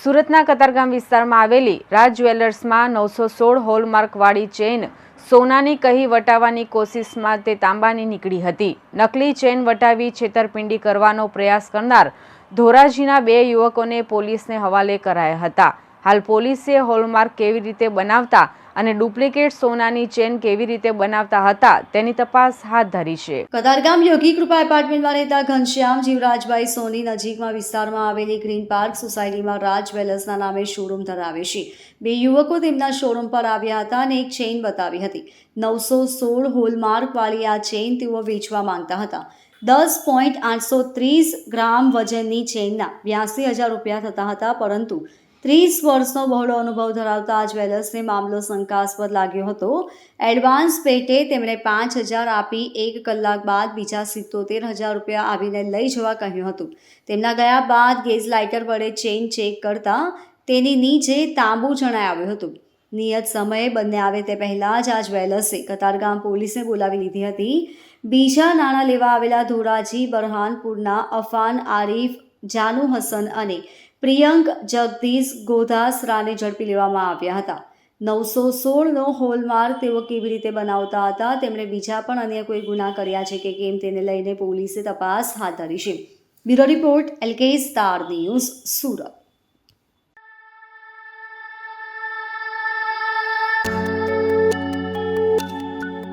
સુરતના કતારગામ વિસ્તારમાં આવેલી રાજ જ્વેલર્સમાં 916 હોલમાર્કવાળી ચેઇન સોનાની કહી વટાવવાની કોશિશમાં તે તાંબાની નીકળી હતી। નકલી ચેઇન વટાવી છેતરપિંડી કરવાનો પ્રયાસ કરનાર ધોરાજીના 2 યુવકોને પોલીસને હવાલે કરાયા હતા। હાલ પોલીસે હોલમાર્ક કેવી રીતે બનાવતા અને ડુપ્લિકેટ સોનાની ચેઇન કેવી રીતે બનાવતા હતા તેની તપાસ હાથ ધરી છે। કતારગામ યોગી કૃપા એપાર્ટમેન્ટમાં રહેતા ઘનશ્યામ જીવરાજભાઈ સોની નજીકમાં વિસ્તારમાં આવેલી ગ્રીન પાર્ક સોસાયટીમાં રાજ જ્વેલર્સના નામે શોરૂમ ધરાવે છે। 2 યુવકો તેમના શોરૂમ પર આવ્યા હતા અને એક ચેઇન બતાવી હતી। 916 હોલમાર્કવાળી આ ચેઇન તેઓ વેચવા માંગતા હતા। 10.830 ગ્રામ વજનની ચેઇનના 82,000 રૂપિયા થતા હતા, પરંતુ 30 વર્ષનો બહોળો અનુભવ ધરાવતા આ જ્વેલર્સને મામલો શંકાસ્પદ લાગ્યો હતો। એડવાન્સ પેટે તેમણે 5,000 આપી 1 કલાક બાદ બીજા 77,000 રૂપિયા આવીને લઈ જવા કહ્યું હતું। તેમના ગયા બાદ ગેસ લાઇટર વડે ચેઇન ચેક કરતા તેની નીચે તાંબુ જણાઈ આવ્યું હતું। નિયત સમયે બંને આવે તે પહેલાં જ આ જ્વેલર્સે કતારગામ પોલીસને બોલાવી લીધી હતી। બીજા નાણાં લેવા આવેલા ધોરાજી બરહાનપુરના અફાન આરીફ જાનુ હસન અને પ્રિયંક જગદીશ ગોધાસરાને ઝડપી લેવામાં આવ્યા હતા। 916નો હોલમાર્ક તેઓ કેવી રીતે બનાવતા હતા, તેમણે બીજા પણ અન્ય કોઈ ગુના કર્યા છે કે કેમ તેને લઈને પોલીસે તપાસ હાથ ધરી છે। Bureau report LK star news, Surat.